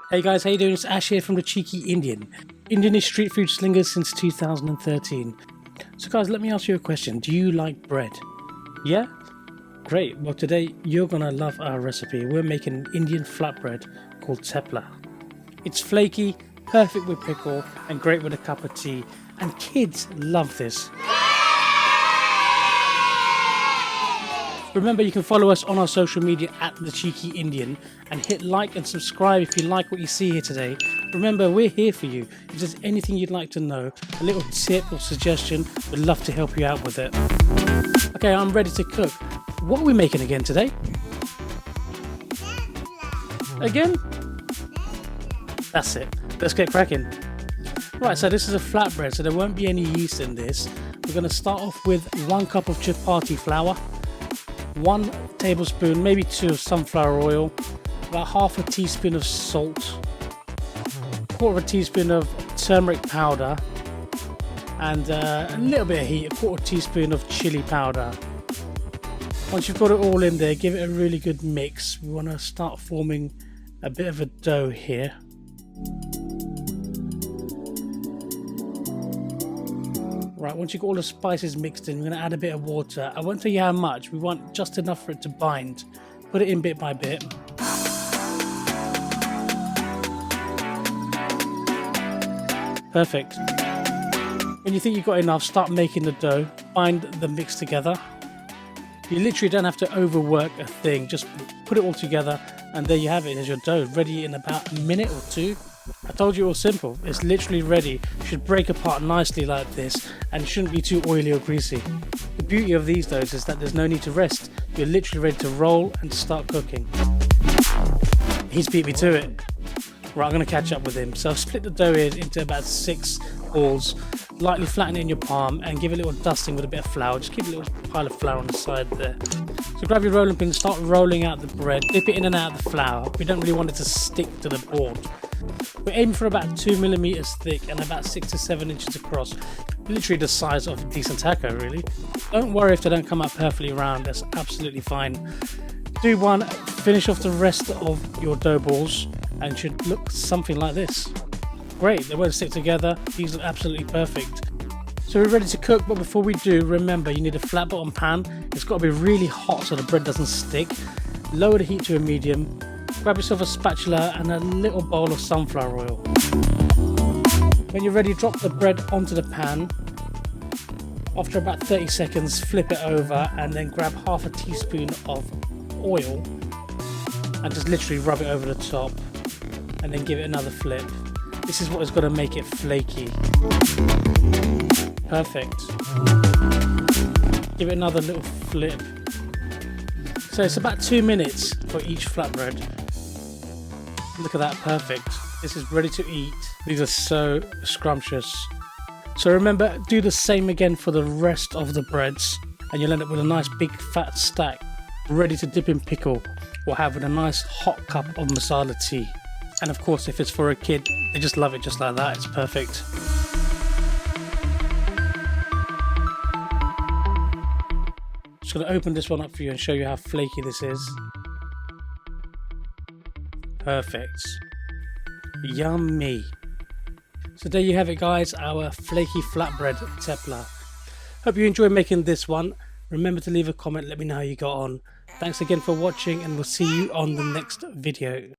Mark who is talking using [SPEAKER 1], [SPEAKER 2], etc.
[SPEAKER 1] Hey guys, how you doing? It's Ash here from the Cheeky Indian. Indian is street food slingers since 2013. So guys, let me ask you a question. Do you like bread? Yeah? Great. Well, today you're gonna love our recipe. We're making an Indian flatbread called Thepla. It's flaky, perfect with pickle, and great with a cup of tea. And kids love this. Remember, you can follow us on our social media at The Cheeky Indian and hit like and subscribe if you like what you see here today. Remember, we're here for you. If there's anything you'd like to know, a little tip or suggestion, we'd love to help you out with it. Okay, I'm ready to cook. What are we making again today? Again? That's it. Let's get cracking. Right, so this is a flatbread, so there won't be any yeast in this. We're going to start off with 1 cup of chapati flour, 1 tablespoon, maybe 2 of sunflower oil, about half a teaspoon of salt, 1/4 teaspoon of turmeric powder, and a little bit of heat, 1/4 teaspoon of chilli powder. Once you've got it all in there, give it a really good mix. We want to start forming a bit of a dough here. Right, once you've got all the spices mixed in, we're going to add a bit of water. I won't tell you how much, we want just enough for it to bind. Put it in bit by bit. Perfect. When you think you've got enough, start making the dough. Bind the mix together. You literally don't have to overwork a thing, just put it all together and there you have it. There's your dough, ready in about a minute or 2. I told you it was simple. It's literally ready. It should break apart nicely like this and it shouldn't be too oily or greasy. The beauty of these doughs is that there's no need to rest. You're literally ready to roll and start cooking. He's beat me to it. Right, I'm going to catch up with him. So I've split the dough into about 6 balls. Lightly flatten it in your palm and give it a little dusting with a bit of flour. Just keep a little pile of flour on the side there. So grab your rolling pin, start rolling out the bread. Dip it in and out of the flour. We don't really want it to stick to the board. We're aiming for about 2mm thick and about 6 to 7 inches across. Literally the size of a decent taco, really. Don't worry if they don't come out perfectly round. That's absolutely fine. Do one, finish off the rest of your dough balls and it should look something like this. Great, they won't stick together. These look absolutely perfect. So we're ready to cook, but before we do, remember you need a flat bottom pan. It's got to be really hot so the bread doesn't stick. Lower the heat to a medium. Grab yourself a spatula and a little bowl of sunflower oil. When you're ready, drop the bread onto the pan. After about 30 seconds, flip it over and then grab half a teaspoon of oil and just literally rub it over the top and then give it another flip. This is what is going to make it flaky. Perfect. Give it another little flip. So it's about 2 minutes for each flatbread. Look at that, perfect. This is ready to eat. These are so scrumptious. So remember, do the same again for the rest of the breads and you'll end up with a nice big fat stack ready to dip in pickle or have with a nice hot cup of masala tea. And of course, if it's for a kid, they just love it just like that. It's perfect. Just going to open this one up for you and show you how flaky this is. Perfect. Yummy. So there you have it, guys, our flaky flatbread Thepla. Hope you enjoyed making this one. Remember to leave a comment, let me know how you got on. Thanks again for watching and we'll see you on the next video.